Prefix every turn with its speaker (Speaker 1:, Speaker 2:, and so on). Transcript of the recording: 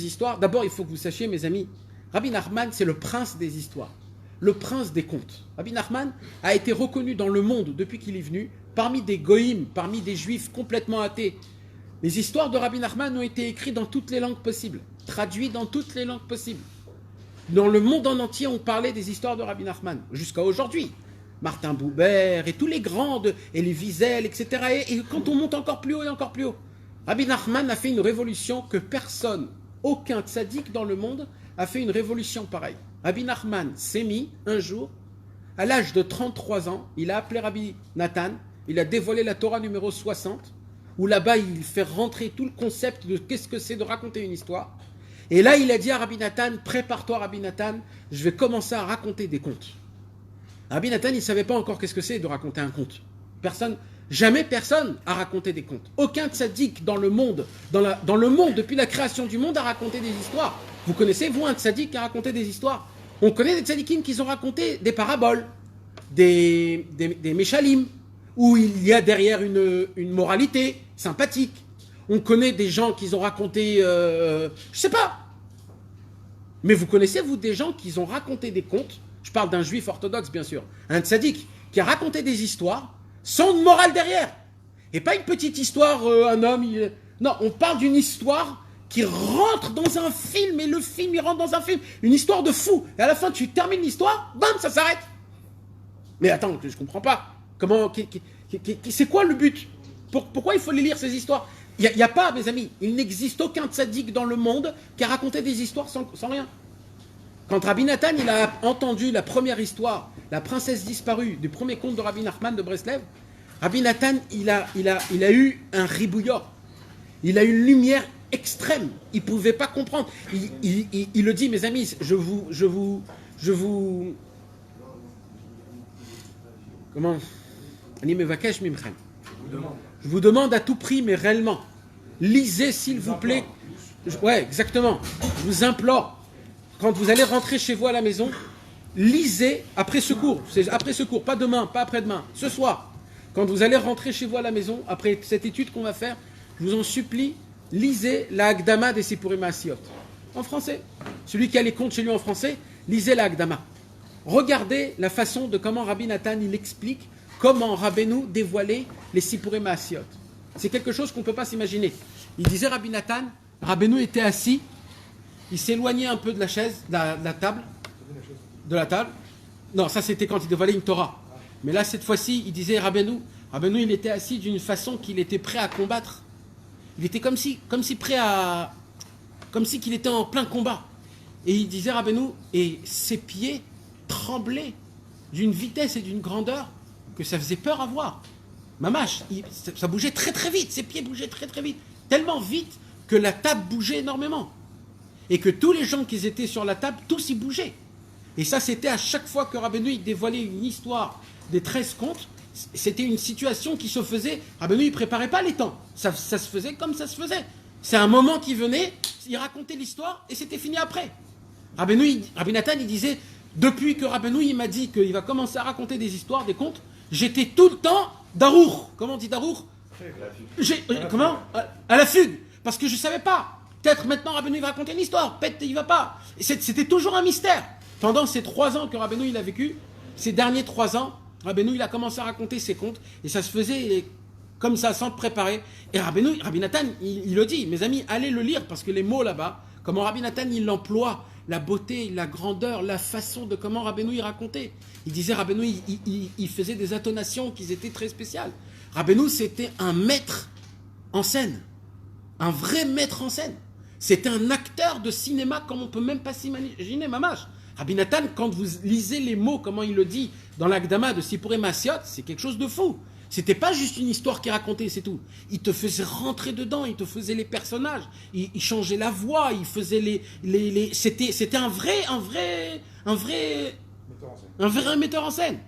Speaker 1: histoires, d'abord il faut que vous sachiez, mes amis, Rabbi Nachman c'est le prince des histoires, le prince des contes. Rabbi Nachman a été reconnu dans le monde depuis qu'il est venu, parmi des goïms, parmi des juifs complètement athées. Les histoires de Rabbi Nachman ont été écrites dans toutes les langues possibles, traduites dans toutes les langues possibles. Dans le monde en entier, on parlait des histoires de Rabbi Nachman, jusqu'à aujourd'hui. Martin Buber et tous les grands, et les Wiesel, etc. Et quand on monte encore plus haut et encore plus haut, Rabbi Nachman a fait une révolution que personne, aucun tzaddik dans le monde a fait une révolution pareille. Rabbi Nachman s'est mis un jour, à l'âge de 33 ans, il a appelé Rabbi Nathan, il a dévoilé la Torah numéro 60, où là-bas il fait rentrer tout le concept de qu'est-ce que c'est de raconter une histoire. Et là il a dit à Rabbi Nathan, prépare-toi Rabbi Nathan, je vais commencer à raconter des contes. Rabbi Nathan, il ne savait pas encore qu'est-ce que c'est de raconter un conte. Jamais personne a raconté des contes. Aucun tzaddik dans le monde, depuis la création du monde, a raconté des histoires. Vous connaissez, vous, un tzaddik qui a raconté des histoires? On connaît des tzaddikim qui ont raconté des paraboles, des méchalim, où il y a derrière une moralité sympathique. On connaît des gens qui ont raconté, je sais pas. Mais vous connaissez, vous, des gens qui ont raconté des contes? Je parle d'un juif orthodoxe, bien sûr. Un tzaddik qui a raconté des histoires sans de morale derrière. Et pas une petite histoire, un homme... Non, on parle d'une histoire qui rentre dans un film, et le film, il rentre dans un film. Une histoire de fou. Et à la fin, tu termines l'histoire, bam, ça s'arrête. Mais attends, je comprends pas. C'est quoi le but? Pourquoi il faut les lire, ces histoires? Il n'y a pas, mes amis, il n'existe aucun tzaddik dans le monde qui a raconté des histoires sans rien. Quand Rabbi Nathan il a entendu la première histoire, la princesse disparue du premier conte de Rabbi Nachman de Breslev, Rabbi Nathan il a eu un ribouillot, il a eu une lumière extrême, il ne pouvait pas comprendre. Il le dit, mes amis, je vous comment je vous demande à tout prix, mais réellement, lisez s'il vous plaît. Ouais, exactement. Je vous implore. Quand vous allez rentrer chez vous à la maison, lisez après ce cours. C'est après ce cours, pas demain, pas après-demain, ce soir. Quand vous allez rentrer chez vous à la maison, après cette étude qu'on va faire, je vous en supplie, lisez la Hakdama des Sipurim Maasiot. En français. Celui qui a les contes chez lui en français, lisez la Hakdama. Regardez la façon de comment Rabbi Nathan il explique comment Rabbeinu dévoilait les Sipurim Maasiot. C'est quelque chose qu'on ne peut pas s'imaginer. Il disait Rabbi Nathan, Rabbeinu était assis, il s'éloignait un peu de la chaise, de la table. Non, ça c'était quand il dévoilait une Torah. Mais là, cette fois-ci, il disait Rabbeinu, il était assis d'une façon qu'il était prêt à combattre. Il était comme si qu'il était en plein combat. Et il disait Rabbeinu, et ses pieds tremblaient d'une vitesse et d'une grandeur que ça faisait peur à voir. Mamash, ça bougeait très très vite, ses pieds bougeaient très très vite. Tellement vite que la table bougeait énormément. Et que tous les gens qui étaient sur la table, tous y bougeaient. Et ça, c'était à chaque fois que Rabbeinu il dévoilait une histoire des 13 contes, c'était une situation qui se faisait. Rabbeinu, il ne préparait pas les temps. Ça se faisait comme ça se faisait. C'est un moment qui venait, il racontait l'histoire et c'était fini après. Rabbi Nathan, il disait, depuis que Rabbeinu il m'a dit qu'il va commencer à raconter des histoires, des contes, j'étais tout le temps darour. Comment on dit darour? Comment? À la fugue. Parce que je ne savais pas. Peut-être maintenant Rabbeinu va raconter une histoire, peut-être il va pas. C'était toujours un mystère. Pendant ces 3 ans que Rabbeinu il a vécu, ces derniers 3 ans, Rabbeinu il a commencé à raconter ses contes et ça se faisait comme ça sans te préparer. Et Rabbi Nathan il le dit, mes amis, allez le lire parce que les mots là-bas, comment Rabbi Nathan il l'emploie, la beauté, la grandeur, la façon de comment Rabbeinu il racontait. Il disait Rabbeinu il faisait des intonations qui étaient très spéciales. Rabbeinu c'était un maître en scène, un vrai maître en scène. C'était un acteur de cinéma comme on ne peut même pas s'imaginer, mamash. Rabbi Nathan, quand vous lisez les mots, comment il le dit dans l'Akdama de Sipurim Maasiot, c'est quelque chose de fou. C'était pas juste une histoire qu'il racontait, c'est tout. Il te faisait rentrer dedans, il te faisait les personnages, il changeait la voix, il faisait c'était un vrai metteur en scène.